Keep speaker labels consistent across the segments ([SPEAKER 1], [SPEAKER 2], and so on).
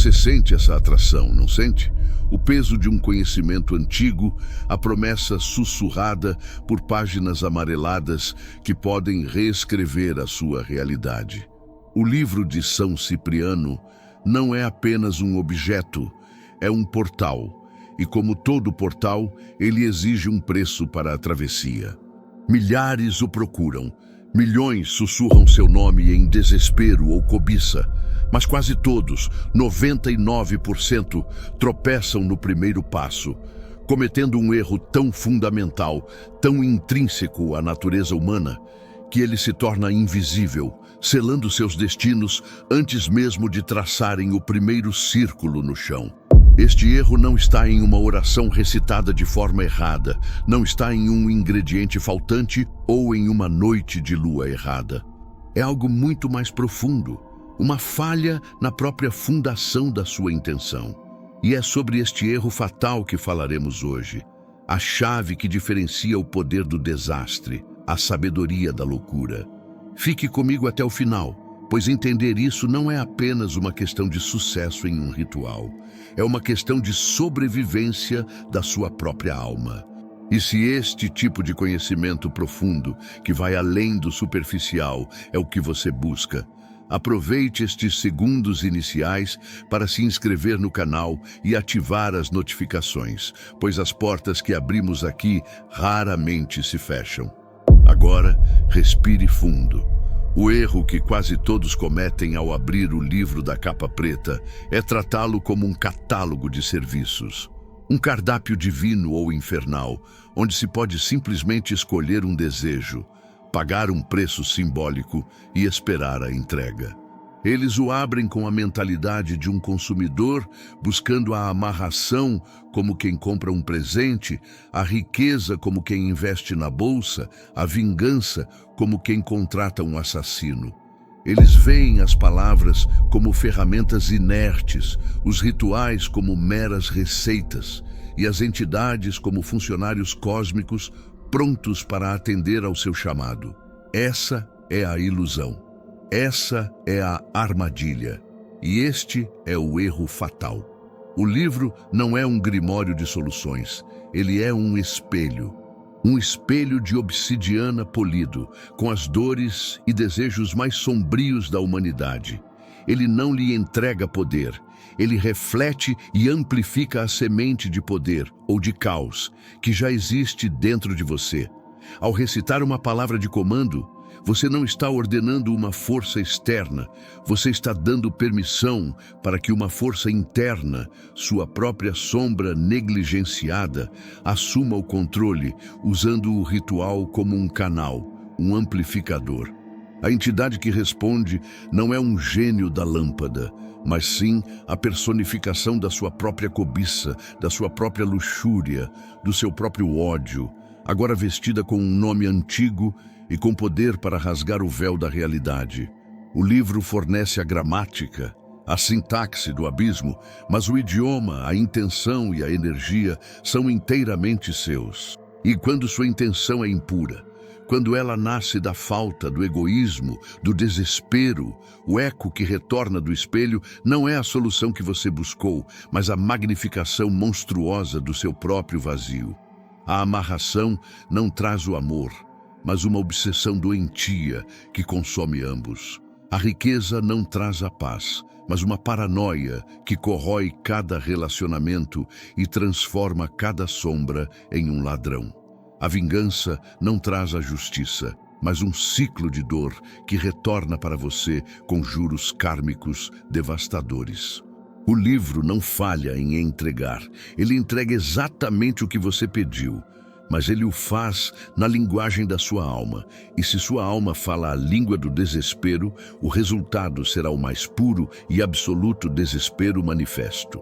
[SPEAKER 1] Você sente essa atração, não sente? O peso de um conhecimento antigo, a promessa sussurrada por páginas amareladas que podem reescrever a sua realidade. O livro de São Cipriano não é apenas um objeto, é um portal. E como todo portal, ele exige um preço para a travessia. Milhares o procuram, milhões sussurram seu nome em desespero ou cobiça, mas quase todos, 99%, tropeçam no primeiro passo, cometendo um erro tão fundamental, tão intrínseco à natureza humana, que ele se torna invisível, selando seus destinos antes mesmo de traçarem o primeiro círculo no chão. Este erro não está em uma oração recitada de forma errada, não está em um ingrediente faltante ou em uma noite de lua errada. É algo muito mais profundo, uma falha na própria fundação da sua intenção. E é sobre este erro fatal que falaremos hoje, a chave que diferencia o poder do desastre, a sabedoria da loucura. Fique comigo até o final, pois entender isso não é apenas uma questão de sucesso em um ritual, é uma questão de sobrevivência da sua própria alma. E se este tipo de conhecimento profundo, que vai além do superficial, é o que você busca, aproveite estes segundos iniciais para se inscrever no canal e ativar as notificações, pois as portas que abrimos aqui raramente se fecham. Agora, respire fundo. O erro que quase todos cometem ao abrir o livro da capa preta é tratá-lo como um catálogo de serviços. Um cardápio divino ou infernal, onde se pode simplesmente escolher um desejo, pagar um preço simbólico e esperar a entrega. Eles o abrem com a mentalidade de um consumidor, buscando a amarração como quem compra um presente, a riqueza como quem investe na bolsa, a vingança como quem contrata um assassino. Eles veem as palavras como ferramentas inertes, os rituais como meras receitas e as entidades como funcionários cósmicos prontos para atender ao seu chamado. Essa é a ilusão. Essa é a armadilha. E este é o erro fatal. O livro não é um grimório de soluções. Ele é um espelho. Um espelho de obsidiana polido, com as dores e desejos mais sombrios da humanidade. Ele não lhe entrega poder. Ele reflete e amplifica a semente de poder ou de caos que já existe dentro de você. Ao recitar uma palavra de comando, você não está ordenando uma força externa, você está dando permissão para que uma força interna, sua própria sombra negligenciada, assuma o controle, usando o ritual como um canal, um amplificador. A entidade que responde não é um gênio da lâmpada, mas sim a personificação da sua própria cobiça, da sua própria luxúria, do seu próprio ódio, agora vestida com um nome antigo e com poder para rasgar o véu da realidade. O livro fornece a gramática, a sintaxe do abismo, mas o idioma, a intenção e a energia são inteiramente seus. E quando sua intenção é impura, quando ela nasce da falta, do egoísmo, do desespero, o eco que retorna do espelho não é a solução que você buscou, mas a magnificação monstruosa do seu próprio vazio. A amarração não traz o amor, mas uma obsessão doentia que consome ambos. A riqueza não traz a paz, mas uma paranoia que corrói cada relacionamento e transforma cada sombra em um ladrão. A vingança não traz a justiça, mas um ciclo de dor que retorna para você com juros kármicos devastadores. O livro não falha em entregar, ele entrega exatamente o que você pediu, mas ele o faz na linguagem da sua alma. E se sua alma fala a língua do desespero, o resultado será o mais puro e absoluto desespero manifesto.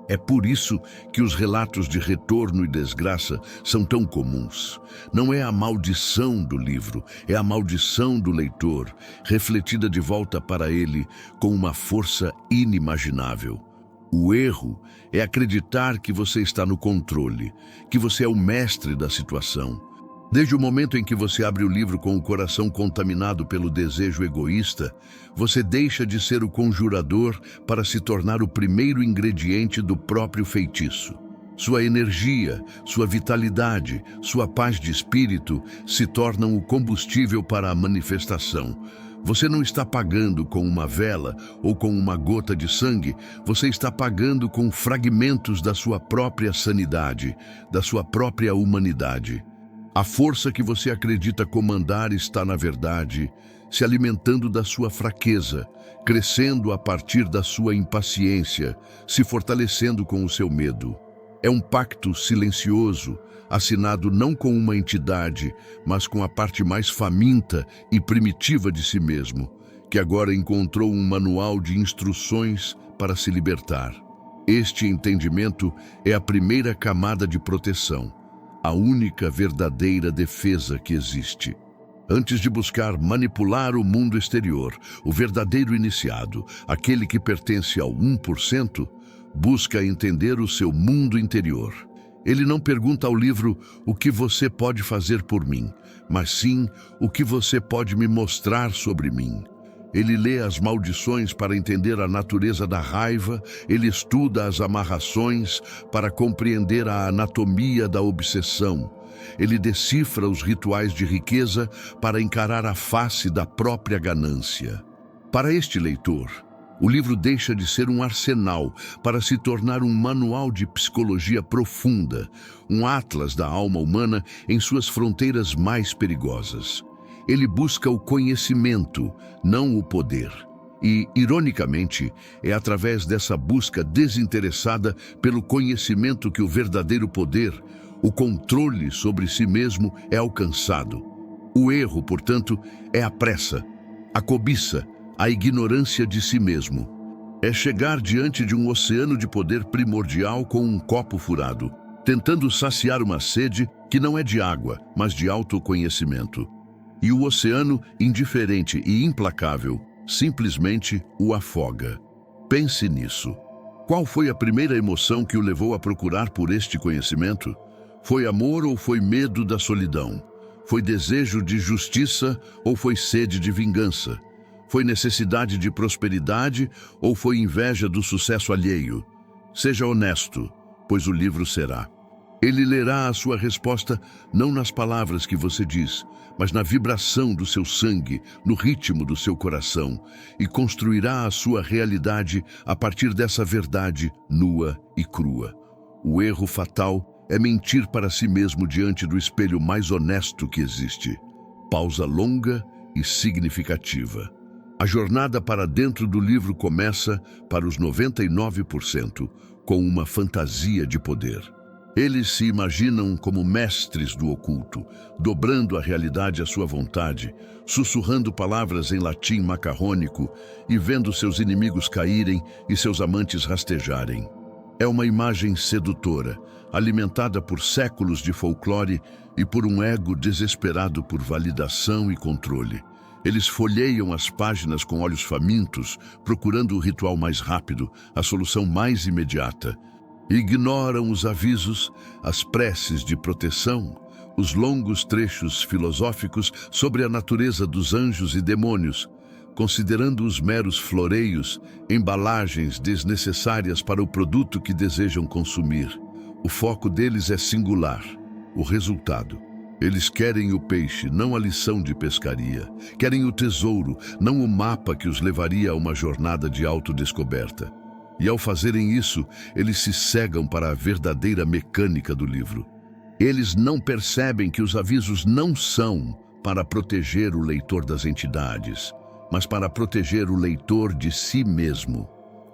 [SPEAKER 1] É por isso que os relatos de retorno e desgraça são tão comuns. Não é a maldição do livro, é a maldição do leitor, refletida de volta para ele com uma força inimaginável. O erro é acreditar que você está no controle, que você é o mestre da situação. Desde o momento em que você abre o livro com o coração contaminado pelo desejo egoísta, você deixa de ser o conjurador para se tornar o primeiro ingrediente do próprio feitiço. Sua energia, sua vitalidade, sua paz de espírito se tornam o combustível para a manifestação. Você não está pagando com uma vela ou com uma gota de sangue, você está pagando com fragmentos da sua própria sanidade, da sua própria humanidade. A força que você acredita comandar está, na verdade, se alimentando da sua fraqueza, crescendo a partir da sua impaciência, se fortalecendo com o seu medo. É um pacto silencioso, assinado não com uma entidade, mas com a parte mais faminta e primitiva de si mesmo, que agora encontrou um manual de instruções para se libertar. Este entendimento é a primeira camada de proteção, a única verdadeira defesa que existe. Antes de buscar manipular o mundo exterior, o verdadeiro iniciado, aquele que pertence ao 1%, busca entender o seu mundo interior. Ele não pergunta ao livro o que você pode fazer por mim, mas sim o que você pode me mostrar sobre mim. Ele lê as maldições para entender a natureza da raiva, ele estuda as amarrações para compreender a anatomia da obsessão. Ele decifra os rituais de riqueza para encarar a face da própria ganância. Para este leitor, o livro deixa de ser um arsenal para se tornar um manual de psicologia profunda, um atlas da alma humana em suas fronteiras mais perigosas. Ele busca o conhecimento, não o poder. E, ironicamente, é através dessa busca desinteressada pelo conhecimento que o verdadeiro poder, o controle sobre si mesmo, é alcançado. O erro, portanto, é a pressa, a cobiça, a ignorância de si mesmo. É chegar diante de um oceano de poder primordial com um copo furado, tentando saciar uma sede que não é de água, mas de autoconhecimento. E o oceano, indiferente e implacável, simplesmente o afoga. Pense nisso. Qual foi a primeira emoção que o levou a procurar por este conhecimento? Foi amor ou foi medo da solidão? Foi desejo de justiça ou foi sede de vingança? Foi necessidade de prosperidade ou foi inveja do sucesso alheio? Seja honesto, pois o livro será. Ele lerá a sua resposta não nas palavras que você diz, mas na vibração do seu sangue, no ritmo do seu coração, e construirá a sua realidade a partir dessa verdade nua e crua. O erro fatal é mentir para si mesmo diante do espelho mais honesto que existe. Pausa longa e significativa. A jornada para dentro do livro começa, para os 99%, com uma fantasia de poder. Eles se imaginam como mestres do oculto, dobrando a realidade à sua vontade, sussurrando palavras em latim macarrônico e vendo seus inimigos caírem e seus amantes rastejarem. É uma imagem sedutora, alimentada por séculos de folclore e por um ego desesperado por validação e controle. Eles folheiam as páginas com olhos famintos, procurando o ritual mais rápido, a solução mais imediata. Ignoram os avisos, as preces de proteção, os longos trechos filosóficos sobre a natureza dos anjos e demônios, considerando os meros floreios, embalagens desnecessárias para o produto que desejam consumir. O foco deles é singular, o resultado. Eles querem o peixe, não a lição de pescaria. Querem o tesouro, não o mapa que os levaria a uma jornada de autodescoberta. E ao fazerem isso, eles se cegam para a verdadeira mecânica do livro. Eles não percebem que os avisos não são para proteger o leitor das entidades, mas para proteger o leitor de si mesmo.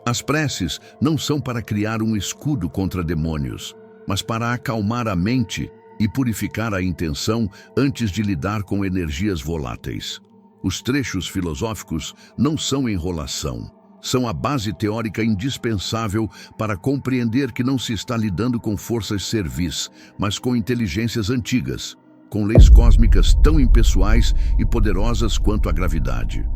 [SPEAKER 1] As preces não são para criar um escudo contra demônios, mas para acalmar a mente e purificar a intenção antes de lidar com energias voláteis. Os trechos filosóficos não são enrolação. São a base teórica indispensável para compreender que não se está lidando com forças servis, mas com inteligências antigas, com leis cósmicas tão impessoais e poderosas quanto a gravidade.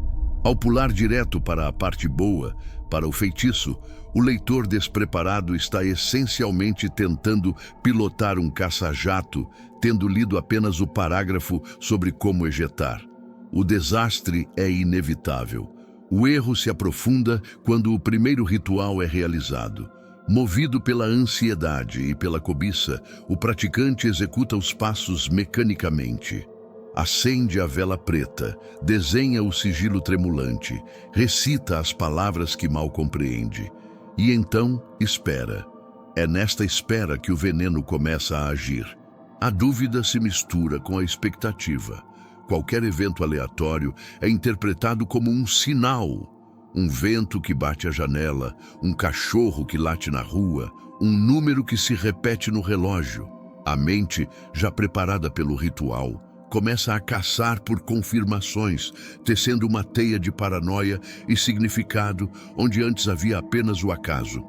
[SPEAKER 1] Ao pular direto para a parte boa, para o feitiço, o leitor despreparado está essencialmente tentando pilotar um caça-jato, tendo lido apenas o parágrafo sobre como ejetar. O desastre é inevitável. O erro se aprofunda quando o primeiro ritual é realizado. Movido pela ansiedade e pela cobiça, o praticante executa os passos mecanicamente. Acende a vela preta, desenha o sigilo tremulante, recita as palavras que mal compreende. E então espera. É nesta espera que o veneno começa a agir. A dúvida se mistura com a expectativa. Qualquer evento aleatório é interpretado como um sinal. Um vento que bate a janela, um cachorro que late na rua, um número que se repete no relógio. A mente, já preparada pelo ritual, começa a caçar por confirmações, tecendo uma teia de paranoia e significado onde antes havia apenas o acaso.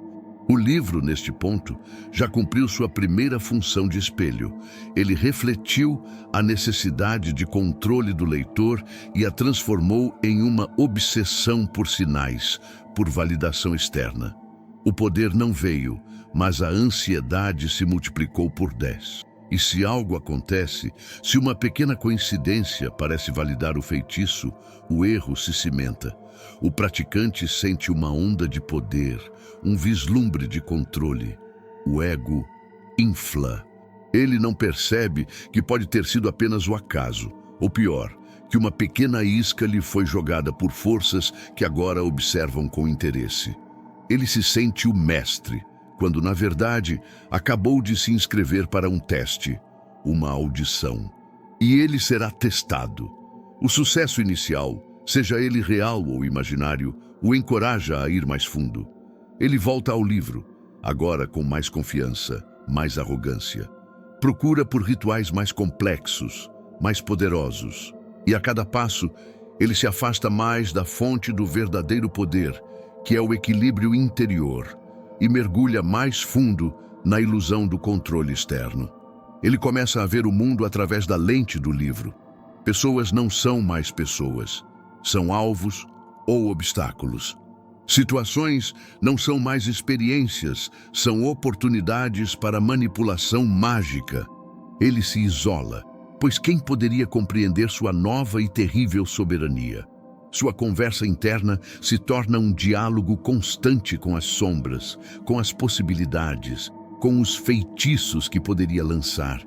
[SPEAKER 1] O livro, neste ponto, já cumpriu sua primeira função de espelho. Ele refletiu a necessidade de controle do leitor e a transformou em uma obsessão por sinais, por validação externa. O poder não veio, mas a ansiedade se multiplicou por 10. E se algo acontece, se uma pequena coincidência parece validar o feitiço, o erro se cimenta. O praticante sente uma onda de poder, um vislumbre de controle. O ego infla. Ele não percebe que pode ter sido apenas o acaso, ou pior, que uma pequena isca lhe foi jogada por forças que agora observam com interesse. Ele se sente o mestre, quando, na verdade, acabou de se inscrever para um teste, uma audição. E ele será testado. O sucesso inicial, seja ele real ou imaginário, o encoraja a ir mais fundo. Ele volta ao livro, agora com mais confiança, mais arrogância. Procura por rituais mais complexos, mais poderosos. E a cada passo, ele se afasta mais da fonte do verdadeiro poder, que é o equilíbrio interior, e mergulha mais fundo na ilusão do controle externo. Ele começa a ver o mundo através da lente do livro. Pessoas não são mais pessoas, são alvos ou obstáculos. Situações não são mais experiências, são oportunidades para manipulação mágica. Ele se isola, pois quem poderia compreender sua nova e terrível soberania? Sua conversa interna se torna um diálogo constante com as sombras, com as possibilidades, com os feitiços que poderia lançar.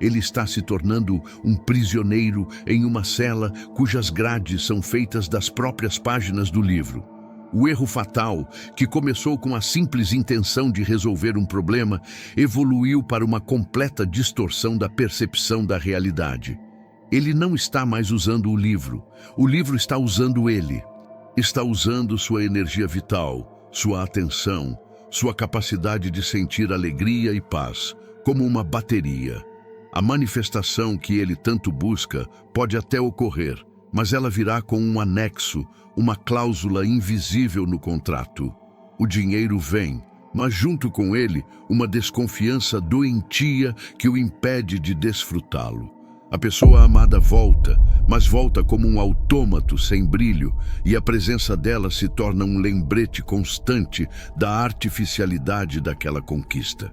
[SPEAKER 1] Ele está se tornando um prisioneiro em uma cela cujas grades são feitas das próprias páginas do livro. O erro fatal, que começou com a simples intenção de resolver um problema, evoluiu para uma completa distorção da percepção da realidade. Ele não está mais usando o livro está usando ele. Está usando sua energia vital, sua atenção, sua capacidade de sentir alegria e paz, como uma bateria. A manifestação que ele tanto busca pode até ocorrer, mas ela virá com um anexo, uma cláusula invisível no contrato. O dinheiro vem, mas junto com ele, uma desconfiança doentia que o impede de desfrutá-lo. A pessoa amada volta, mas volta como um autômato sem brilho, e a presença dela se torna um lembrete constante da artificialidade daquela conquista.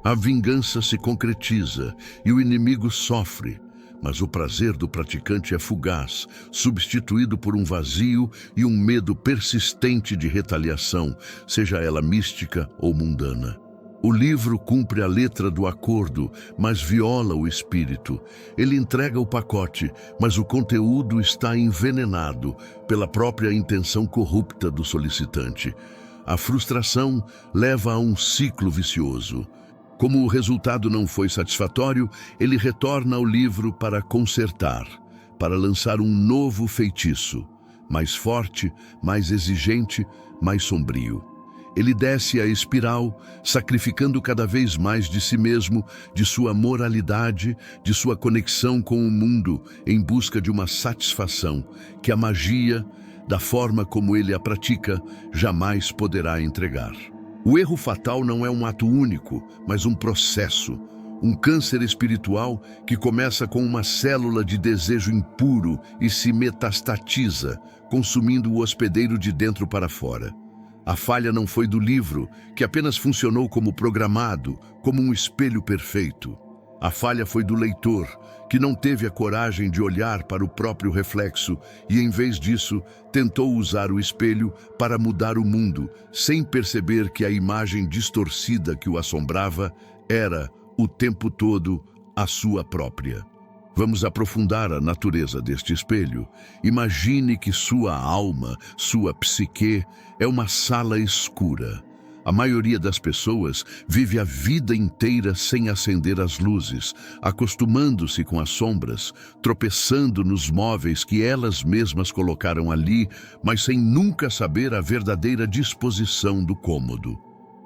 [SPEAKER 1] A vingança se concretiza e o inimigo sofre, mas o prazer do praticante é fugaz, substituído por um vazio e um medo persistente de retaliação, seja ela mística ou mundana. O livro cumpre a letra do acordo, mas viola o espírito. Ele entrega o pacote, mas o conteúdo está envenenado pela própria intenção corrupta do solicitante. A frustração leva a um ciclo vicioso. Como o resultado não foi satisfatório, ele retorna ao livro para consertar, para lançar um novo feitiço, mais forte, mais exigente, mais sombrio. Ele desce a espiral, sacrificando cada vez mais de si mesmo, de sua moralidade, de sua conexão com o mundo, em busca de uma satisfação que a magia, da forma como ele a pratica, jamais poderá entregar. O erro fatal não é um ato único, mas um processo. Um câncer espiritual que começa com uma célula de desejo impuro e se metastatiza, consumindo o hospedeiro de dentro para fora. A falha não foi do livro, que apenas funcionou como programado, como um espelho perfeito. A falha foi do leitor, que não teve a coragem de olhar para o próprio reflexo e, em vez disso, tentou usar o espelho para mudar o mundo, sem perceber que a imagem distorcida que o assombrava era, o tempo todo, a sua própria. Vamos aprofundar a natureza deste espelho. Imagine que sua alma, sua psique, é uma sala escura. A maioria das pessoas vive a vida inteira sem acender as luzes, acostumando-se com as sombras, tropeçando nos móveis que elas mesmas colocaram ali, mas sem nunca saber a verdadeira disposição do cômodo.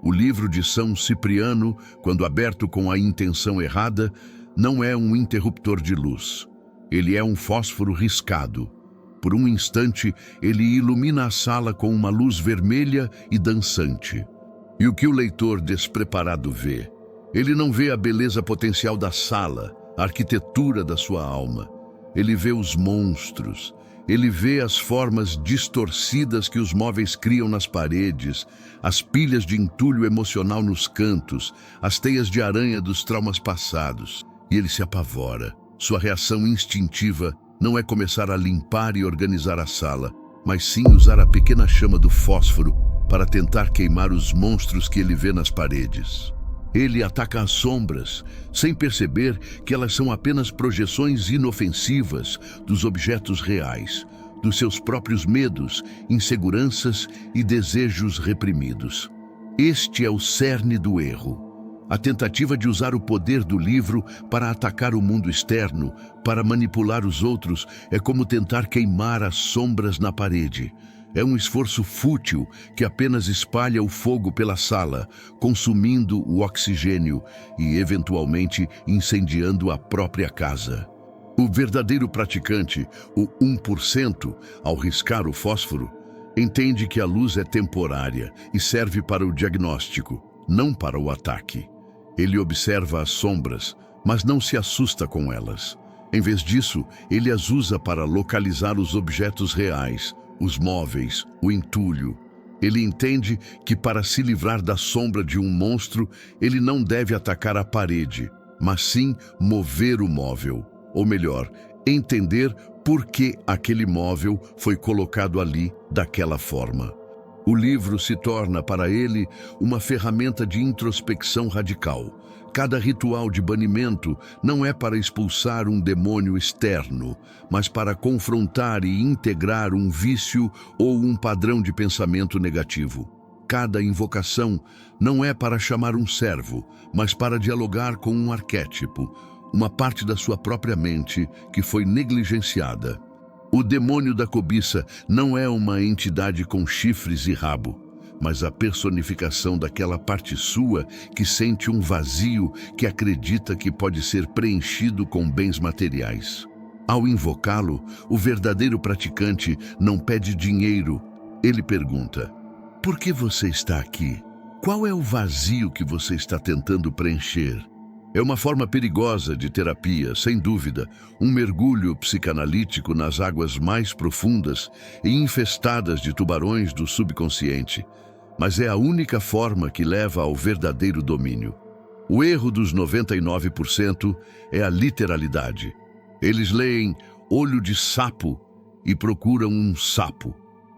[SPEAKER 1] O livro de São Cipriano, quando aberto com a intenção errada, não é um interruptor de luz. Ele é um fósforo riscado. Por um instante, ele ilumina a sala com uma luz vermelha e dançante. E o que o leitor despreparado vê? Ele não vê a beleza potencial da sala, a arquitetura da sua alma. Ele vê os monstros. Ele vê as formas distorcidas que os móveis criam nas paredes, as pilhas de entulho emocional nos cantos, as teias de aranha dos traumas passados. E ele se apavora. Sua reação instintiva não é começar a limpar e organizar a sala, mas sim usar a pequena chama do fósforo para tentar queimar os monstros que ele vê nas paredes. Ele ataca as sombras, sem perceber que elas são apenas projeções inofensivas dos objetos reais, dos seus próprios medos, inseguranças e desejos reprimidos. Este é o cerne do erro. A tentativa de usar o poder do livro para atacar o mundo externo, para manipular os outros, é como tentar queimar as sombras na parede. É um esforço fútil que apenas espalha o fogo pela sala, consumindo o oxigênio e, eventualmente, incendiando a própria casa. O verdadeiro praticante, o 1%, ao riscar o fósforo, entende que a luz é temporária e serve para o diagnóstico, não para o ataque. Ele observa as sombras, mas não se assusta com elas. Em vez disso, ele as usa para localizar os objetos reais, os móveis, o entulho. Ele entende que para se livrar da sombra de um monstro, ele não deve atacar a parede, mas sim mover o móvel. Ou melhor, entender por que aquele móvel foi colocado ali daquela forma. O livro se torna para ele uma ferramenta de introspecção radical. Cada ritual de banimento não é para expulsar um demônio externo, mas para confrontar e integrar um vício ou um padrão de pensamento negativo. Cada invocação não é para chamar um servo, mas para dialogar com um arquétipo, uma parte da sua própria mente que foi negligenciada. O demônio da cobiça não é uma entidade com chifres e rabo, mas a personificação daquela parte sua que sente um vazio que acredita que pode ser preenchido com bens materiais. Ao invocá-lo, o verdadeiro praticante não pede dinheiro. Ele pergunta: por que você está aqui? Qual é o vazio que você está tentando preencher? É uma forma perigosa de terapia, sem dúvida, um mergulho psicanalítico nas águas mais profundas e infestadas de tubarões do subconsciente, mas é a única forma que leva ao verdadeiro domínio. O erro dos 99% é a literalidade. Eles leem olho de sapo e procuram um sapo.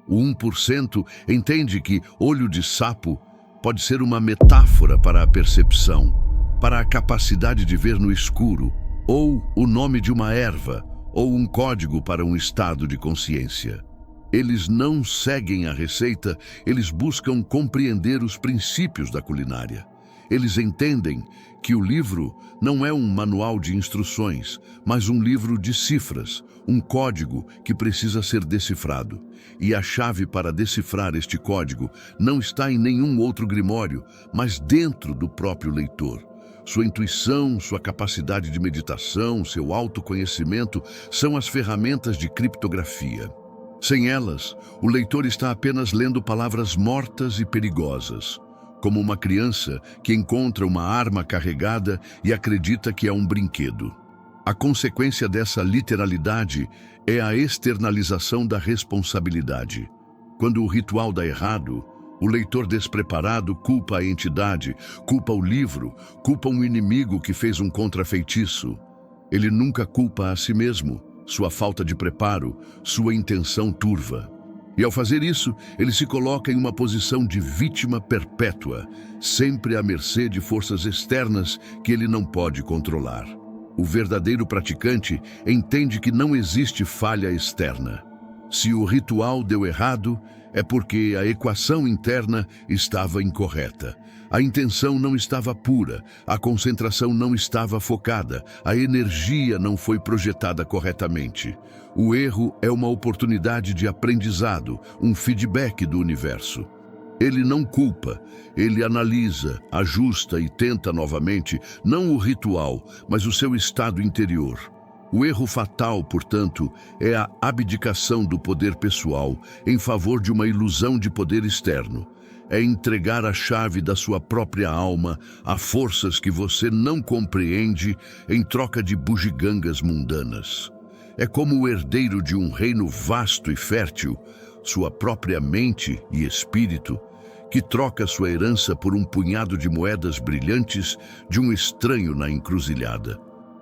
[SPEAKER 1] O 1% entende que olho de sapo pode ser uma metáfora para a percepção, para a capacidade de ver no escuro, ou o nome de uma erva, ou um código para um estado de consciência. Eles não seguem a receita, eles buscam compreender os princípios da culinária. Eles entendem que o livro não é um manual de instruções, mas um livro de cifras, um código que precisa ser decifrado. E a chave para decifrar este código não está em nenhum outro grimório, mas dentro do próprio leitor. Sua intuição, sua capacidade de meditação, seu autoconhecimento são as ferramentas de criptografia. Sem elas, o leitor está apenas lendo palavras mortas e perigosas. como uma criança que encontra uma arma carregada e acredita que é um brinquedo. A consequência dessa literalidade é a externalização da responsabilidade. Quando o ritual dá errado, o leitor despreparado culpa a entidade, culpa o livro, culpa um inimigo que fez um contrafeitiço. Ele nunca culpa a si mesmo, sua falta de preparo, sua intenção turva. E ao fazer isso, ele se coloca em uma posição de vítima perpétua, sempre à mercê de forças externas que ele não pode controlar. O verdadeiro praticante entende que não existe falha externa. Se o ritual deu errado, é porque a equação interna estava incorreta. A intenção não estava pura, a concentração não estava focada, a energia não foi projetada corretamente. O erro é uma oportunidade de aprendizado, um feedback do universo. Ele não culpa, ele analisa, ajusta e tenta novamente, não o ritual, mas o seu estado interior. O erro fatal, portanto, é a abdicação do poder pessoal em favor de uma ilusão de poder externo. É entregar a chave da sua própria alma a forças que você não compreende em troca de bugigangas mundanas. É como o herdeiro de um reino vasto e fértil, sua própria mente e espírito, que troca sua herança por um punhado de moedas brilhantes de um estranho na encruzilhada.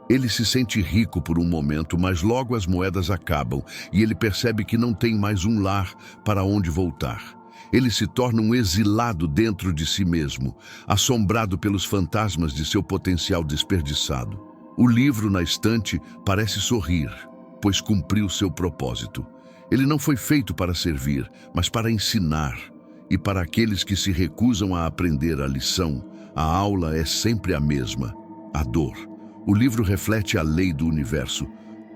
[SPEAKER 1] Ele se sente rico por um momento, mas logo as moedas acabam e ele percebe que não tem mais um lar para onde voltar. Ele se torna um exilado dentro de si mesmo, assombrado pelos fantasmas de seu potencial desperdiçado. O livro na estante parece sorrir, pois cumpriu seu propósito. Ele não foi feito para servir, mas para ensinar. E para aqueles que se recusam a aprender a lição, a aula é sempre a mesma, a dor. O livro reflete a lei do universo.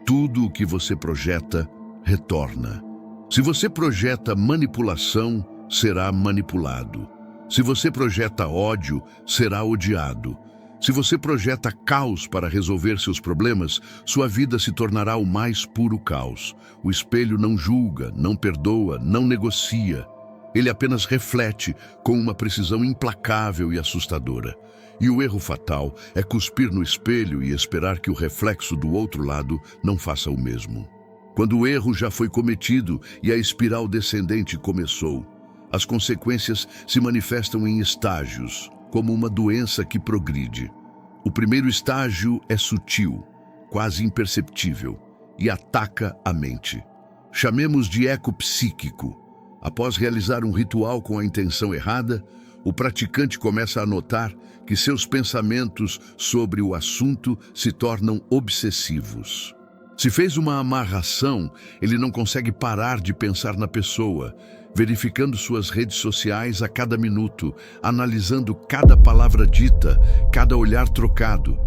[SPEAKER 1] Tudo o que você projeta, retorna. Se você projeta manipulação, será manipulado. Se você projeta ódio, será odiado. Se você projeta caos para resolver seus problemas, sua vida se tornará o mais puro caos. O espelho não julga, não perdoa, não negocia. Ele apenas reflete com uma precisão implacável e assustadora. E o erro fatal é cuspir no espelho e esperar que o reflexo do outro lado não faça o mesmo. Quando o erro já foi cometido e a espiral descendente começou, as consequências se manifestam em estágios, como uma doença que progride. O primeiro estágio é sutil, quase imperceptível, e ataca a mente. Chamemos de eco psíquico. Após realizar um ritual com a intenção errada, o praticante começa a notar que seus pensamentos sobre o assunto se tornam obsessivos. Se fez uma amarração, ele não consegue parar de pensar na pessoa, verificando suas redes sociais a cada minuto, analisando cada palavra dita, cada olhar trocado.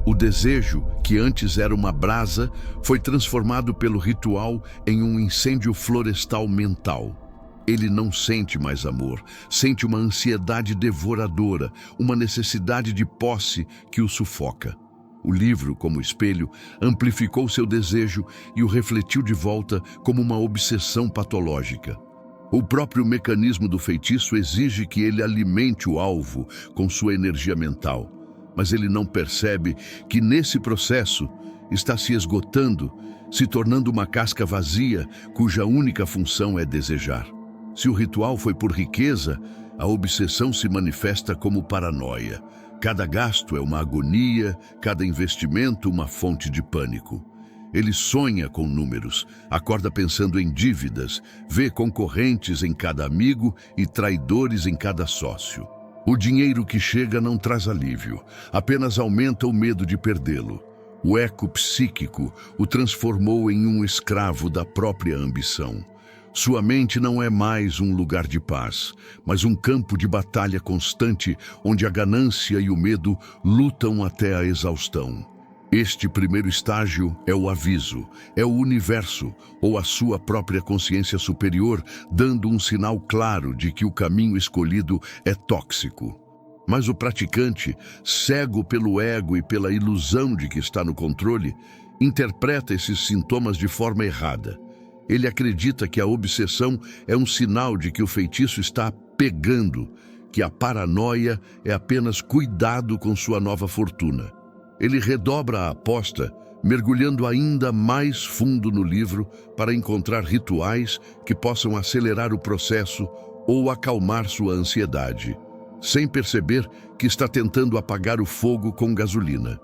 [SPEAKER 1] O desejo, que antes era uma brasa, foi transformado pelo ritual em um incêndio florestal mental. Ele não sente mais amor, sente uma ansiedade devoradora, uma necessidade de posse que o sufoca. O livro, como espelho, amplificou seu desejo e o refletiu de volta como uma obsessão patológica. O próprio mecanismo do feitiço exige que ele alimente o alvo com sua energia mental, mas ele não percebe que nesse processo está se esgotando, se tornando uma casca vazia cuja única função é desejar. Se o ritual foi por riqueza, a obsessão se manifesta como paranoia. Cada gasto é uma agonia, cada investimento uma fonte de pânico. Ele sonha com números, acorda pensando em dívidas, vê concorrentes em cada amigo e traidores em cada sócio. O dinheiro que chega não traz alívio, apenas aumenta o medo de perdê-lo. O eco psíquico o transformou em um escravo da própria ambição. Sua mente não é mais um lugar de paz, mas um campo de batalha constante onde a ganância e o medo lutam até a exaustão. Este primeiro estágio é o aviso, é o universo ou a sua própria consciência superior dando um sinal claro de que o caminho escolhido é tóxico. Mas o praticante, cego pelo ego e pela ilusão de que está no controle, interpreta esses sintomas de forma errada. Ele acredita que a obsessão é um sinal de que o feitiço está pegando, que a paranoia é apenas cuidado com sua nova fortuna. Ele redobra a aposta, mergulhando ainda mais fundo no livro para encontrar rituais que possam acelerar o processo ou acalmar sua ansiedade, sem perceber que está tentando apagar o fogo com gasolina.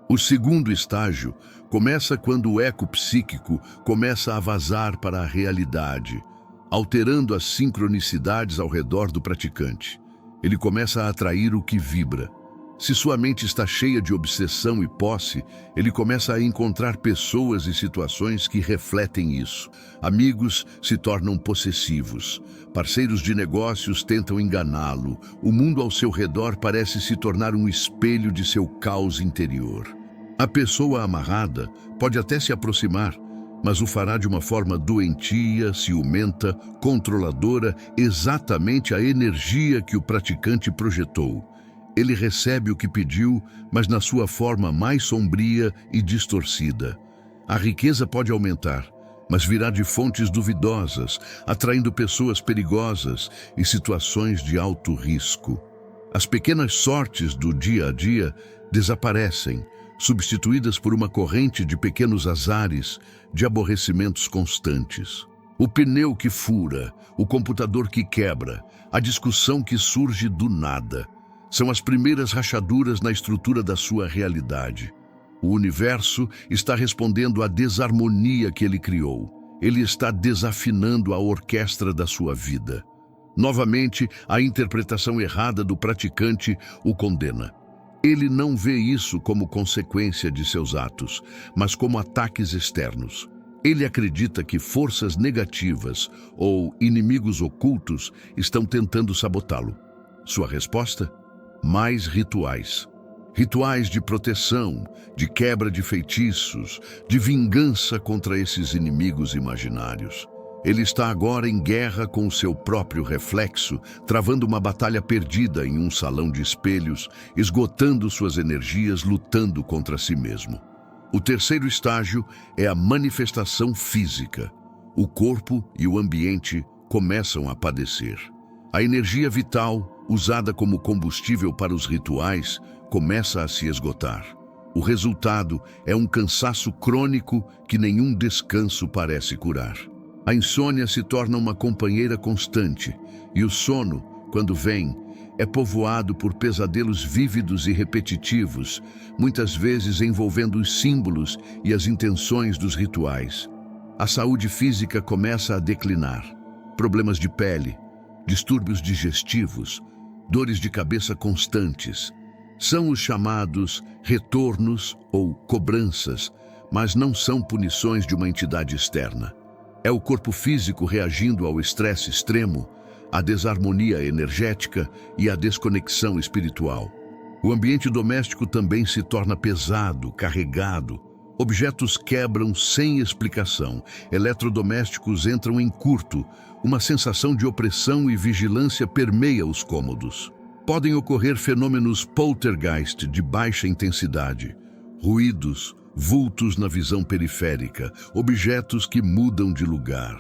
[SPEAKER 1] O segundo estágio começa quando o eco psíquico começa a vazar para a realidade, alterando as sincronicidades ao redor do praticante. Ele começa a atrair o que vibra. Se sua mente está cheia de obsessão e posse, ele começa a encontrar pessoas e situações que refletem isso. Amigos se tornam possessivos. Parceiros de negócios tentam enganá-lo. O mundo ao seu redor parece se tornar um espelho de seu caos interior. A pessoa amarrada pode até se aproximar, mas o fará de uma forma doentia, ciumenta, controladora, exatamente a energia que o praticante projetou. Ele recebe o que pediu, mas na sua forma mais sombria e distorcida. A riqueza pode aumentar, mas virá de fontes duvidosas, atraindo pessoas perigosas e situações de alto risco. As pequenas sortes do dia a dia desaparecem, substituídas por uma corrente de pequenos azares, de aborrecimentos constantes. O pneu que fura, o computador que quebra, a discussão que surge do nada. São as primeiras rachaduras na estrutura da sua realidade. O universo está respondendo à desarmonia que ele criou. Ele está desafinando a orquestra da sua vida. Novamente, a interpretação errada do praticante o condena. Ele não vê isso como consequência de seus atos, mas como ataques externos. Ele acredita que forças negativas ou inimigos ocultos estão tentando sabotá-lo. Sua resposta? Mais rituais. Rituais de proteção, de quebra de feitiços, de vingança contra esses inimigos imaginários. Ele está agora em guerra com o seu próprio reflexo, travando uma batalha perdida em um salão de espelhos, esgotando suas energias, lutando contra si mesmo. O terceiro estágio é a manifestação física. O corpo e o ambiente começam a padecer. A energia vital, usada como combustível para os rituais, começa a se esgotar. O resultado é um cansaço crônico que nenhum descanso parece curar. A insônia se torna uma companheira constante, e o sono, quando vem, é povoado por pesadelos vívidos e repetitivos, muitas vezes envolvendo os símbolos e as intenções dos rituais. A saúde física começa a declinar. Problemas de pele, distúrbios digestivos, dores de cabeça constantes. São os chamados retornos ou cobranças, mas não são punições de uma entidade externa. É o corpo físico reagindo ao estresse extremo, à desarmonia energética e à desconexão espiritual. O ambiente doméstico também se torna pesado, carregado. Objetos quebram sem explicação. Eletrodomésticos entram em curto. Uma sensação de opressão e vigilância permeia os cômodos. Podem ocorrer fenômenos poltergeist de baixa intensidade, ruídos, vultos na visão periférica, objetos que mudam de lugar.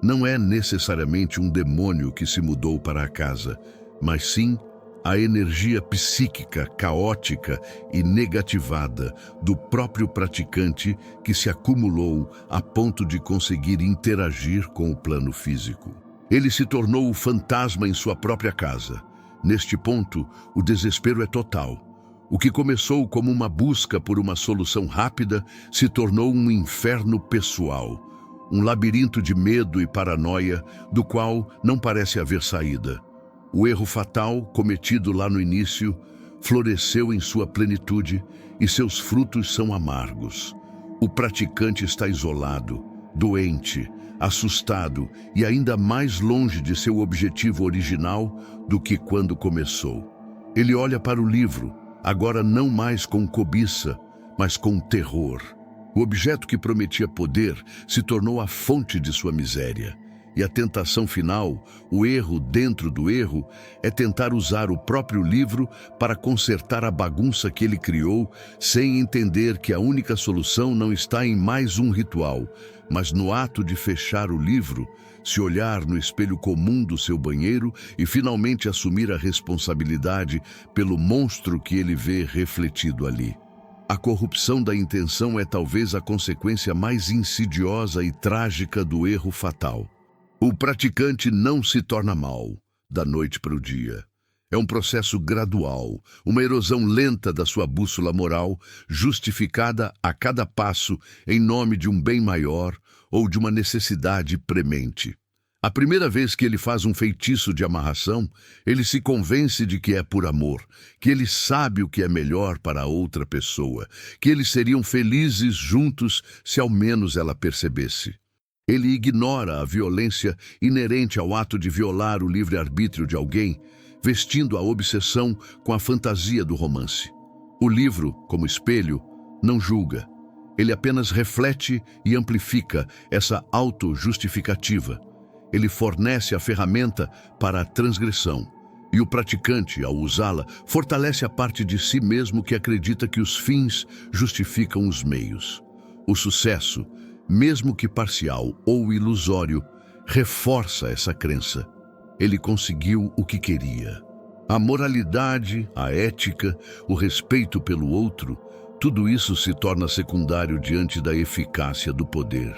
[SPEAKER 1] Não é necessariamente um demônio que se mudou para a casa, mas sim a energia psíquica, caótica e negativada do próprio praticante que se acumulou a ponto de conseguir interagir com o plano físico. Ele se tornou o fantasma em sua própria casa. Neste ponto, o desespero é total. O que começou como uma busca por uma solução rápida se tornou um inferno pessoal, um labirinto de medo e paranoia do qual não parece haver saída. O erro fatal, cometido lá no início, floresceu em sua plenitude e seus frutos são amargos. O praticante está isolado, doente, assustado e ainda mais longe de seu objetivo original do que quando começou. Ele olha para o livro, agora não mais com cobiça, mas com terror. O objeto que prometia poder se tornou a fonte de sua miséria. E a tentação final, o erro dentro do erro, é tentar usar o próprio livro para consertar a bagunça que ele criou, sem entender que a única solução não está em mais um ritual, mas no ato de fechar o livro, se olhar no espelho comum do seu banheiro e finalmente assumir a responsabilidade pelo monstro que ele vê refletido ali. A corrupção da intenção é talvez a consequência mais insidiosa e trágica do erro fatal. O praticante não se torna mau da noite para o dia. É um processo gradual, uma erosão lenta da sua bússola moral, justificada a cada passo em nome de um bem maior ou de uma necessidade premente. A primeira vez que ele faz um feitiço de amarração, ele se convence de que é por amor, que ele sabe o que é melhor para a outra pessoa, que eles seriam felizes juntos se ao menos ela percebesse. Ele ignora a violência inerente ao ato de violar o livre-arbítrio de alguém, vestindo a obsessão com a fantasia do romance. O livro, como espelho, não julga. Ele apenas reflete e amplifica essa auto-justificativa. Ele fornece a ferramenta para a transgressão, e o praticante, ao usá-la, fortalece a parte de si mesmo que acredita que os fins justificam os meios. O sucesso, mesmo que parcial ou ilusório, reforça essa crença. Ele conseguiu o que queria. A moralidade, a ética, o respeito pelo outro, tudo isso se torna secundário diante da eficácia do poder.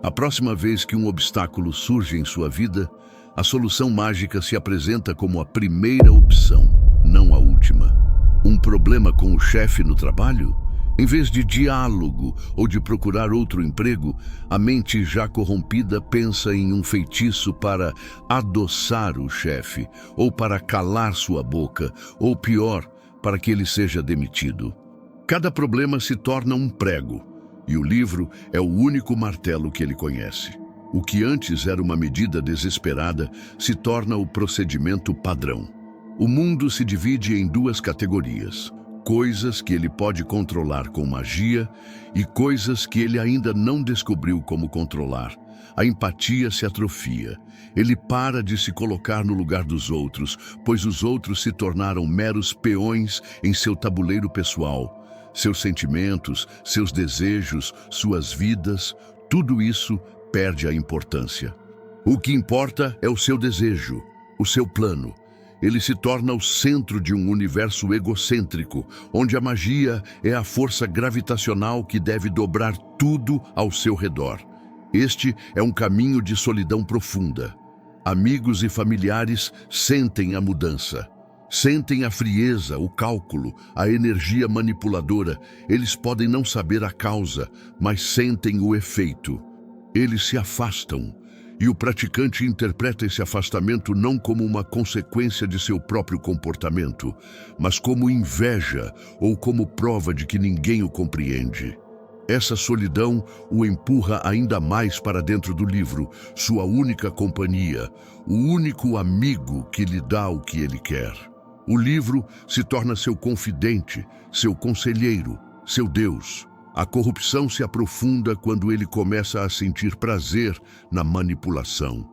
[SPEAKER 1] A próxima vez que um obstáculo surge em sua vida, a solução mágica se apresenta como a primeira opção, não a última. Um problema com o chefe no trabalho? Em vez de diálogo ou de procurar outro emprego, a mente já corrompida pensa em um feitiço para adoçar o chefe, ou para calar sua boca, ou pior, para que ele seja demitido. Cada problema se torna um prego, e o livro é o único martelo que ele conhece. O que antes era uma medida desesperada se torna o procedimento padrão. O mundo se divide em duas categorias: coisas que ele pode controlar com magia e coisas que ele ainda não descobriu como controlar. A empatia se atrofia. Ele para de se colocar no lugar dos outros, pois os outros se tornaram meros peões em seu tabuleiro pessoal. Seus sentimentos, seus desejos, suas vidas, tudo isso perde a importância. O que importa é o seu desejo, o seu plano. Ele se torna o centro de um universo egocêntrico, onde a magia é a força gravitacional que deve dobrar tudo ao seu redor. Este é um caminho de solidão profunda. Amigos e familiares sentem a mudança. Sentem a frieza, o cálculo, a energia manipuladora. Eles podem não saber a causa, mas sentem o efeito. Eles se afastam. E o praticante interpreta esse afastamento não como uma consequência de seu próprio comportamento, mas como inveja ou como prova de que ninguém o compreende. Essa solidão o empurra ainda mais para dentro do livro, sua única companhia, o único amigo que lhe dá o que ele quer. O livro se torna seu confidente, seu conselheiro, seu Deus. A corrupção se aprofunda quando ele começa a sentir prazer na manipulação,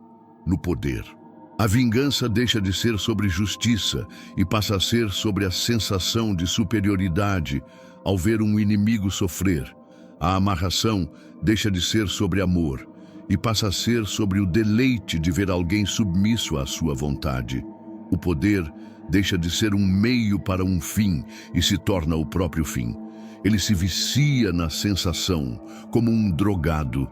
[SPEAKER 1] no poder. A vingança deixa de ser sobre justiça e passa a ser sobre a sensação de superioridade ao ver um inimigo sofrer. A amarração deixa de ser sobre amor e passa a ser sobre o deleite de ver alguém submisso à sua vontade. O poder deixa de ser um meio para um fim e se torna o próprio fim. Ele se vicia na sensação, como um drogado.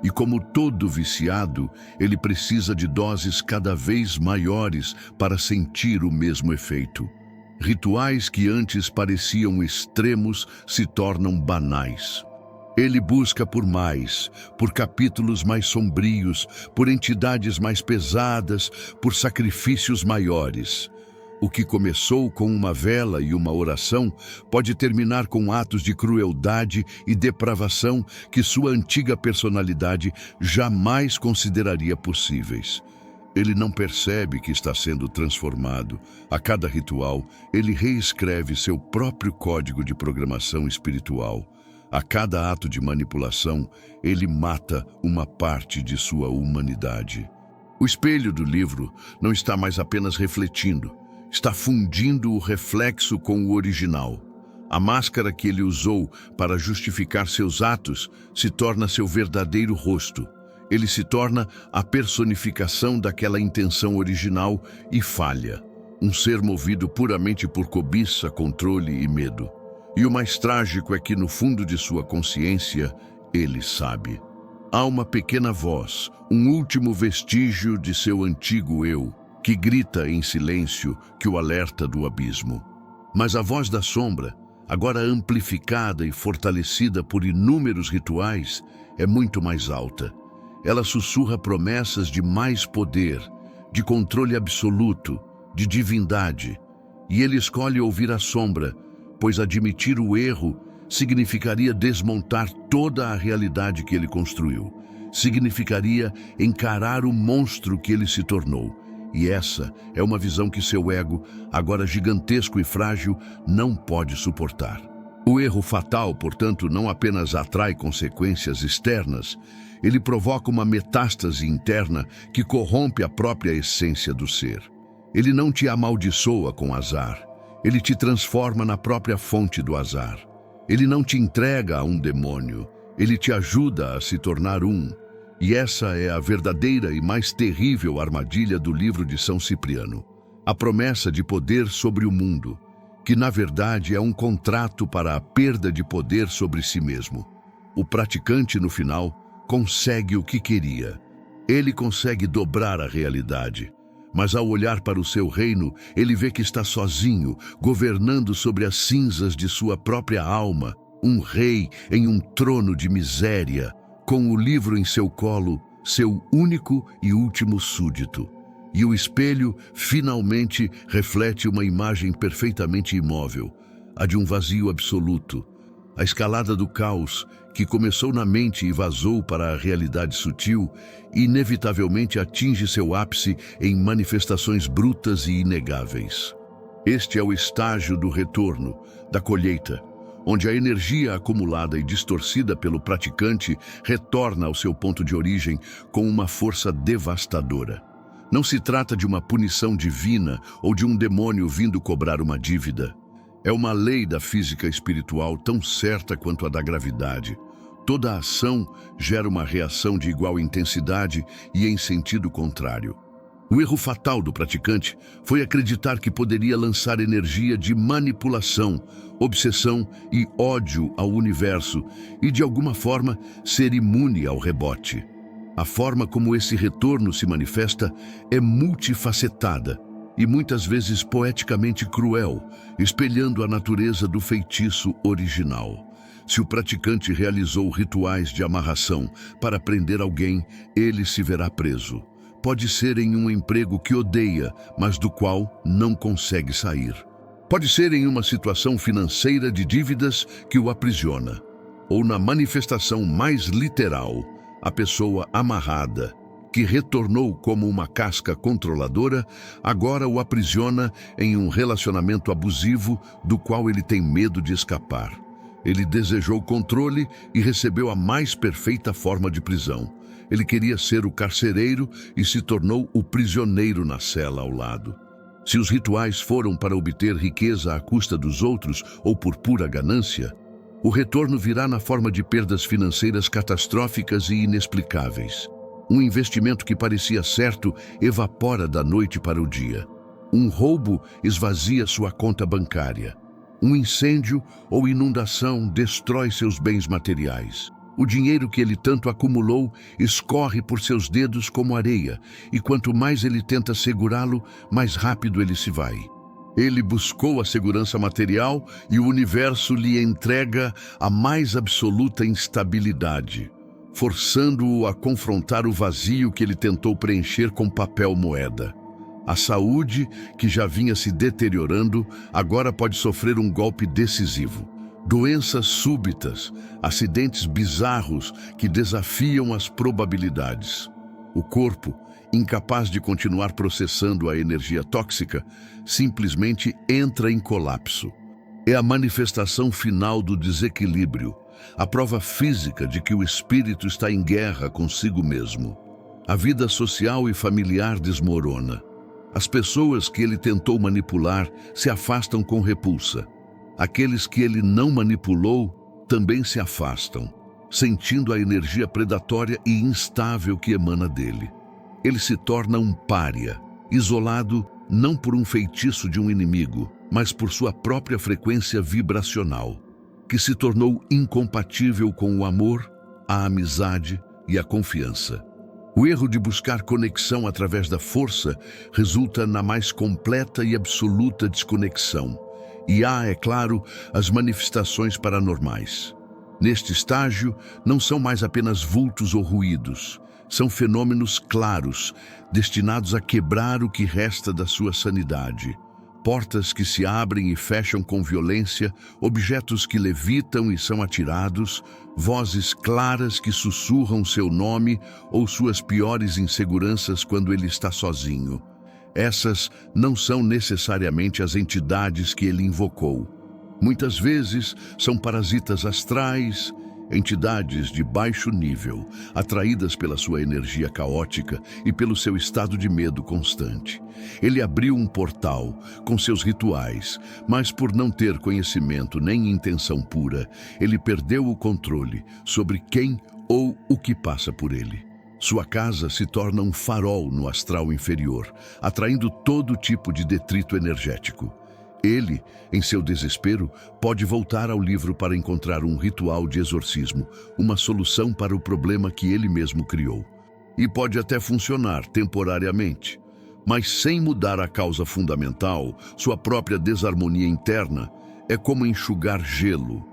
[SPEAKER 1] E como todo viciado, ele precisa de doses cada vez maiores para sentir o mesmo efeito. Rituais que antes pareciam extremos se tornam banais. Ele busca por mais, por capítulos mais sombrios, por entidades mais pesadas, por sacrifícios maiores. O que começou com uma vela e uma oração pode terminar com atos de crueldade e depravação que sua antiga personalidade jamais consideraria possíveis. Ele não percebe que está sendo transformado. A cada ritual, ele reescreve seu próprio código de programação espiritual. A cada ato de manipulação, ele mata uma parte de sua humanidade. O espelho do livro não está mais apenas refletindo, está fundindo o reflexo com o original. A máscara que ele usou para justificar seus atos se torna seu verdadeiro rosto. Ele se torna a personificação daquela intenção original e falha. Um ser movido puramente por cobiça, controle e medo. E o mais trágico é que, no fundo de sua consciência, ele sabe. Há uma pequena voz, um último vestígio de seu antigo eu, que grita em silêncio, que o alerta do abismo. Mas a voz da sombra, agora amplificada e fortalecida por inúmeros rituais, é muito mais alta. Ela sussurra promessas de mais poder, de controle absoluto, de divindade. E ele escolhe ouvir a sombra, pois admitir o erro significaria desmontar toda a realidade que ele construiu. Significaria encarar o monstro que ele se tornou. E essa é uma visão que seu ego, agora gigantesco e frágil, não pode suportar. O erro fatal, portanto, não apenas atrai consequências externas, ele provoca uma metástase interna que corrompe a própria essência do ser. Ele não te amaldiçoa com azar, ele te transforma na própria fonte do azar. Ele não te entrega a um demônio, ele te ajuda a se tornar um. E essa é a verdadeira e mais terrível armadilha do livro de São Cipriano. A promessa de poder sobre o mundo, que na verdade é um contrato para a perda de poder sobre si mesmo. O praticante, no final, consegue o que queria. Ele consegue dobrar a realidade. Mas ao olhar para o seu reino, ele vê que está sozinho, governando sobre as cinzas de sua própria alma, um rei em um trono de miséria, com o livro em seu colo, seu único e último súdito. E o espelho, finalmente, reflete uma imagem perfeitamente imóvel, a de um vazio absoluto. A escalada do caos, que começou na mente e vazou para a realidade sutil, inevitavelmente atinge seu ápice em manifestações brutas e inegáveis. Este é o estágio do retorno, da colheita, onde a energia acumulada e distorcida pelo praticante retorna ao seu ponto de origem com uma força devastadora. Não se trata de uma punição divina ou de um demônio vindo cobrar uma dívida. É uma lei da física espiritual tão certa quanto a da gravidade. Toda ação gera uma reação de igual intensidade e em sentido contrário. O erro fatal do praticante foi acreditar que poderia lançar energia de manipulação, obsessão e ódio ao universo e, de alguma forma, ser imune ao rebote. A forma como esse retorno se manifesta é multifacetada e muitas vezes poeticamente cruel, espelhando a natureza do feitiço original. Se o praticante realizou rituais de amarração para prender alguém, ele se verá preso. Pode ser em um emprego que odeia, mas do qual não consegue sair. Pode ser em uma situação financeira de dívidas que o aprisiona. Ou na manifestação mais literal, a pessoa amarrada, que retornou como uma casca controladora, agora o aprisiona em um relacionamento abusivo do qual ele tem medo de escapar. Ele desejou controle e recebeu a mais perfeita forma de prisão. Ele queria ser o carcereiro e se tornou o prisioneiro na cela ao lado. Se os rituais foram para obter riqueza à custa dos outros ou por pura ganância, o retorno virá na forma de perdas financeiras catastróficas e inexplicáveis. Um investimento que parecia certo evapora da noite para o dia. Um roubo esvazia sua conta bancária. Um incêndio ou inundação destrói seus bens materiais. O dinheiro que ele tanto acumulou escorre por seus dedos como areia, e quanto mais ele tenta segurá-lo, mais rápido ele se vai. Ele buscou a segurança material e o universo lhe entrega a mais absoluta instabilidade, forçando-o a confrontar o vazio que ele tentou preencher com papel moeda. A saúde, que já vinha se deteriorando, agora pode sofrer um golpe decisivo. Doenças súbitas, acidentes bizarros que desafiam as probabilidades. O corpo, incapaz de continuar processando a energia tóxica, simplesmente entra em colapso. É a manifestação final do desequilíbrio, a prova física de que o espírito está em guerra consigo mesmo. A vida social e familiar desmorona. As pessoas que ele tentou manipular se afastam com repulsa. Aqueles que ele não manipulou também se afastam. sentindo a energia predatória e instável que emana dele. Ele se torna um pária, isolado não por um feitiço de um inimigo, mas por sua própria frequência vibracional, que se tornou incompatível com o amor, a amizade e a confiança. O erro de buscar conexão através da força resulta na mais completa e absoluta desconexão. E há, é claro, as manifestações paranormais. Neste estágio, não são mais apenas vultos ou ruídos. São fenômenos claros, destinados a quebrar o que resta da sua sanidade. Portas que se abrem e fecham com violência, objetos que levitam e são atirados, vozes claras que sussurram seu nome ou suas piores inseguranças quando ele está sozinho. Essas não são necessariamente as entidades que ele invocou. Muitas vezes são parasitas astrais, entidades de baixo nível, atraídas pela sua energia caótica e pelo seu estado de medo constante. Ele abriu um portal com seus rituais, mas por não ter conhecimento nem intenção pura, ele perdeu o controle sobre quem ou o que passa por ele. Sua casa se torna um farol no astral inferior, atraindo todo tipo de detrito energético. Ele, em seu desespero, pode voltar ao livro para encontrar um ritual de exorcismo, uma solução para o problema que ele mesmo criou. E pode até funcionar temporariamente, mas sem mudar a causa fundamental, sua própria desarmonia interna, é como enxugar gelo.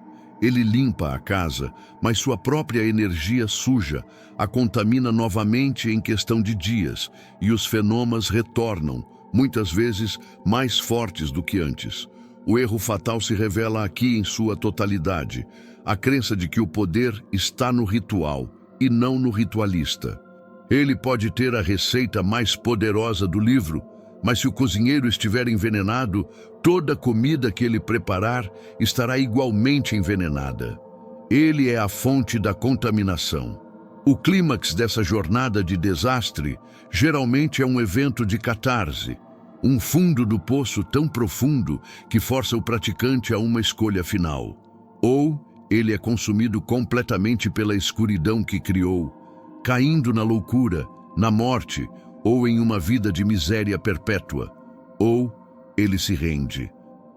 [SPEAKER 1] Ele limpa a casa, mas sua própria energia suja a contamina novamente em questão de dias, e os fenômenos retornam, muitas vezes mais fortes do que antes. O erro fatal se revela aqui em sua totalidade, a crença de que o poder está no ritual e não no ritualista. Ele pode ter a receita mais poderosa do livro, mas se o cozinheiro estiver envenenado, toda comida que ele preparar estará igualmente envenenada. Ele é a fonte da contaminação. O clímax dessa jornada de desastre geralmente é um evento de catarse, um fundo do poço tão profundo que força o praticante a uma escolha final. Ou ele é consumido completamente pela escuridão que criou, caindo na loucura, na morte, ou em uma vida de miséria perpétua, ou ele se rende.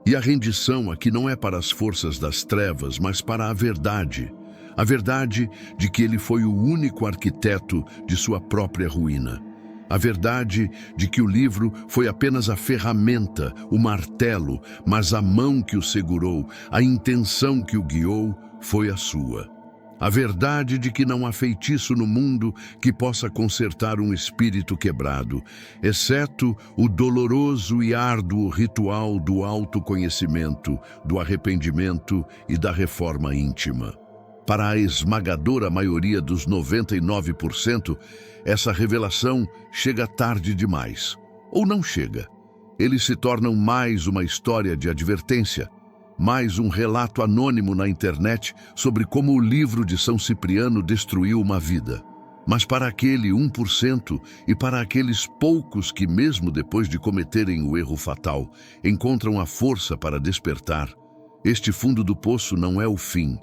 [SPEAKER 1] E a rendição aqui não é para as forças das trevas, mas para a verdade de que ele foi o único arquiteto de sua própria ruína. A verdade de que o livro foi apenas a ferramenta, o martelo, mas a mão que o segurou, a intenção que o guiou, foi a sua. A verdade de que não há feitiço no mundo que possa consertar um espírito quebrado, exceto o doloroso e árduo ritual do autoconhecimento, do arrependimento e da reforma íntima. Para a esmagadora maioria dos 99%, essa revelação chega tarde demais. Ou não chega. Eles se tornam mais uma história de advertência, mais um relato anônimo na internet sobre como o livro de São Cipriano destruiu uma vida. Mas para aquele 1% e para aqueles poucos que, mesmo depois de cometerem o erro fatal, encontram a força para despertar, este fundo do poço não é o fim,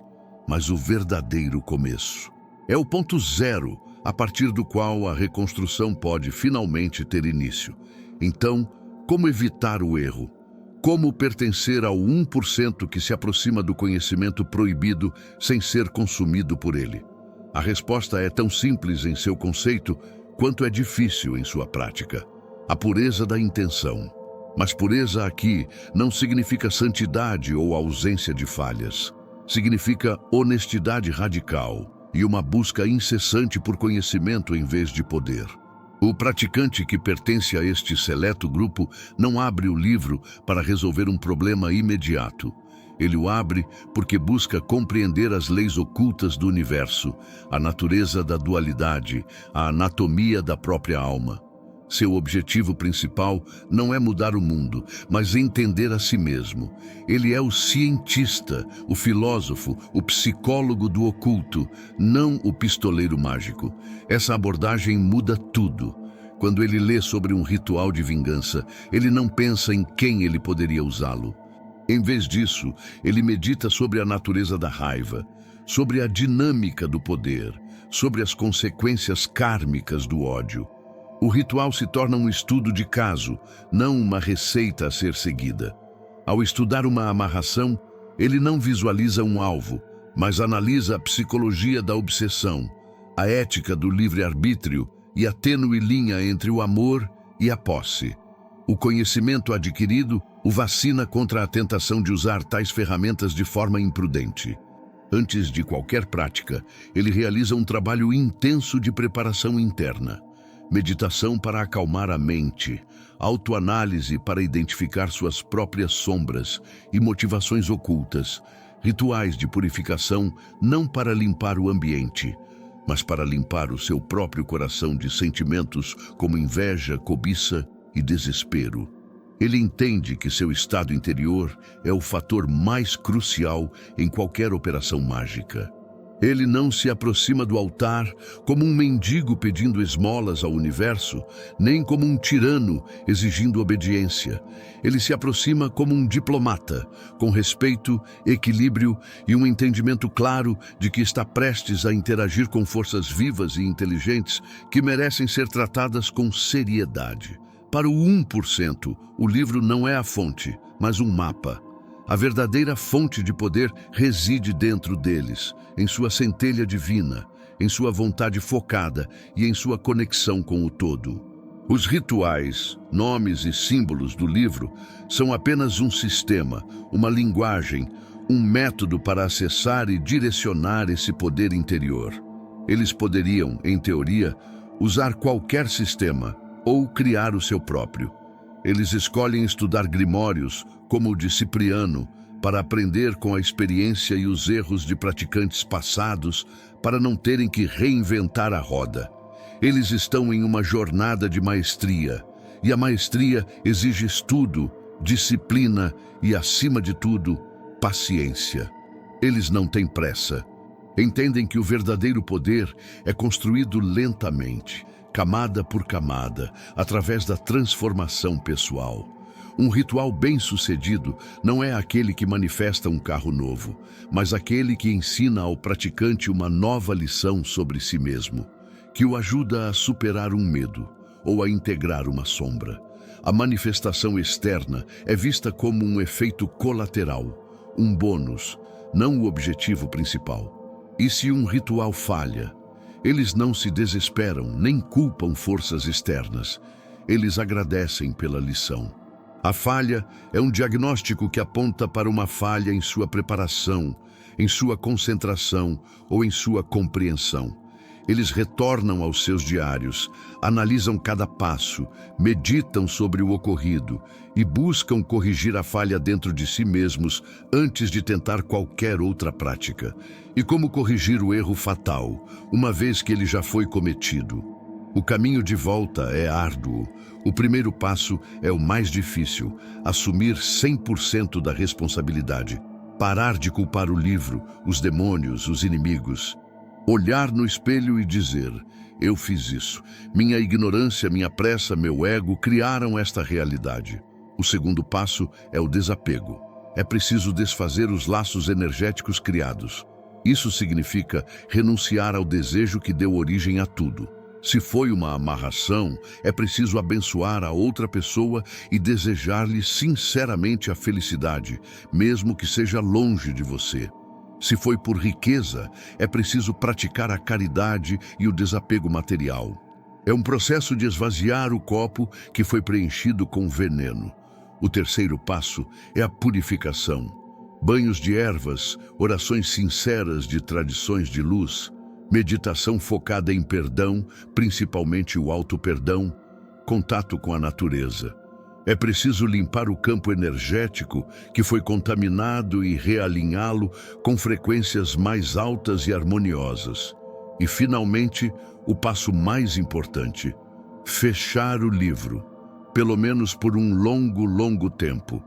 [SPEAKER 1] mas o verdadeiro começo. É o ponto zero, a partir do qual a reconstrução pode finalmente ter início. Então, como evitar o erro? Como pertencer ao 1% que se aproxima do conhecimento proibido sem ser consumido por ele? A resposta é tão simples em seu conceito quanto é difícil em sua prática. A pureza da intenção. Mas pureza aqui não significa santidade ou ausência de falhas. Significa honestidade radical e uma busca incessante por conhecimento em vez de poder. O praticante que pertence a este seleto grupo não abre o livro para resolver um problema imediato. Ele o abre porque busca compreender as leis ocultas do universo, a natureza da dualidade, a anatomia da própria alma. Seu objetivo principal não é mudar o mundo, mas entender a si mesmo. Ele é o cientista, o filósofo, o psicólogo do oculto, não o pistoleiro mágico. Essa abordagem muda tudo. Quando ele lê sobre um ritual de vingança, ele não pensa em quem ele poderia usá-lo. Em vez disso, ele medita sobre a natureza da raiva, sobre a dinâmica do poder, sobre as consequências kármicas do ódio. O ritual se torna um estudo de caso, não uma receita a ser seguida. Ao estudar uma amarração, ele não visualiza um alvo, mas analisa a psicologia da obsessão, a ética do livre-arbítrio e a tênue linha entre o amor e a posse. O conhecimento adquirido o vacina contra a tentação de usar tais ferramentas de forma imprudente. Antes de qualquer prática, ele realiza um trabalho intenso de preparação interna. Meditação para acalmar a mente, autoanálise para identificar suas próprias sombras e motivações ocultas, rituais de purificação não para limpar o ambiente, mas para limpar o seu próprio coração de sentimentos como inveja, cobiça e desespero. Ele entende que seu estado interior é o fator mais crucial em qualquer operação mágica. Ele não se aproxima do altar como um mendigo pedindo esmolas ao universo, nem como um tirano exigindo obediência. Ele se aproxima como um diplomata, com respeito, equilíbrio e um entendimento claro de que está prestes a interagir com forças vivas e inteligentes que merecem ser tratadas com seriedade. Para o 1%, o livro não é a fonte, mas um mapa. A verdadeira fonte de poder reside dentro deles, em sua centelha divina, em sua vontade focada e em sua conexão com o todo. Os rituais, nomes e símbolos do livro são apenas um sistema, uma linguagem, um método para acessar e direcionar esse poder interior. Eles poderiam, em teoria, usar qualquer sistema ou criar o seu próprio. Eles escolhem estudar grimórios, como o de Cipriano, para aprender com a experiência e os erros de praticantes passados, para não terem que reinventar a roda. Eles estão em uma jornada de maestria, e a maestria exige estudo, disciplina e, acima de tudo, paciência. Eles não têm pressa. Entendem que o verdadeiro poder é construído lentamente, camada por camada, através da transformação pessoal. Um ritual bem-sucedido não é aquele que manifesta um carro novo, mas aquele que ensina ao praticante uma nova lição sobre si mesmo, que o ajuda a superar um medo ou a integrar uma sombra. A manifestação externa é vista como um efeito colateral, um bônus, não o objetivo principal. E se um ritual falha, eles não se desesperam nem culpam forças externas. Eles agradecem pela lição. A falha é um diagnóstico que aponta para uma falha em sua preparação, em sua concentração ou em sua compreensão. Eles retornam aos seus diários, analisam cada passo, meditam sobre o ocorrido e buscam corrigir a falha dentro de si mesmos antes de tentar qualquer outra prática. E como corrigir o erro fatal, uma vez que ele já foi cometido? O caminho de volta é árduo. O primeiro passo é o mais difícil, assumir 100% da responsabilidade. Parar de culpar o livro, os demônios, os inimigos. Olhar no espelho e dizer, eu fiz isso. Minha ignorância, minha pressa, meu ego criaram esta realidade. O segundo passo é o desapego. É preciso desfazer os laços energéticos criados. Isso significa renunciar ao desejo que deu origem a tudo. Se foi uma amarração, é preciso abençoar a outra pessoa e desejar-lhe sinceramente a felicidade, mesmo que seja longe de você. Se foi por riqueza, é preciso praticar a caridade e o desapego material. É um processo de esvaziar o copo que foi preenchido com veneno. O terceiro passo é a purificação. Banhos de ervas, orações sinceras de tradições de luz, meditação focada em perdão, principalmente o auto-perdão, contato com a natureza. É preciso limpar o campo energético que foi contaminado e realinhá-lo com frequências mais altas e harmoniosas. E, finalmente, o passo mais importante: fechar o livro, pelo menos por um longo tempo.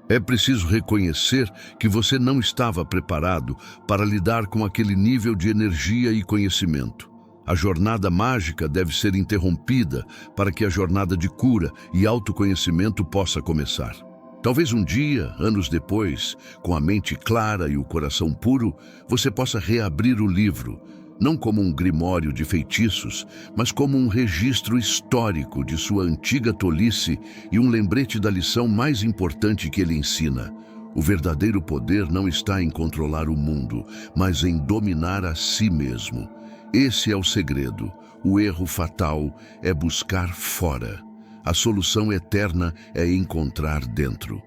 [SPEAKER 1] É preciso reconhecer que você não estava preparado para lidar com aquele nível de energia e conhecimento. A jornada mágica deve ser interrompida para que a jornada de cura e autoconhecimento possa começar. Talvez um dia, anos depois, com a mente clara e o coração puro, você possa reabrir o livro, não como um grimório de feitiços, mas como um registro histórico de sua antiga tolice e um lembrete da lição mais importante que ele ensina. O verdadeiro poder não está em controlar o mundo, mas em dominar a si mesmo. Esse é o segredo. O erro fatal é buscar fora. A solução eterna é encontrar dentro.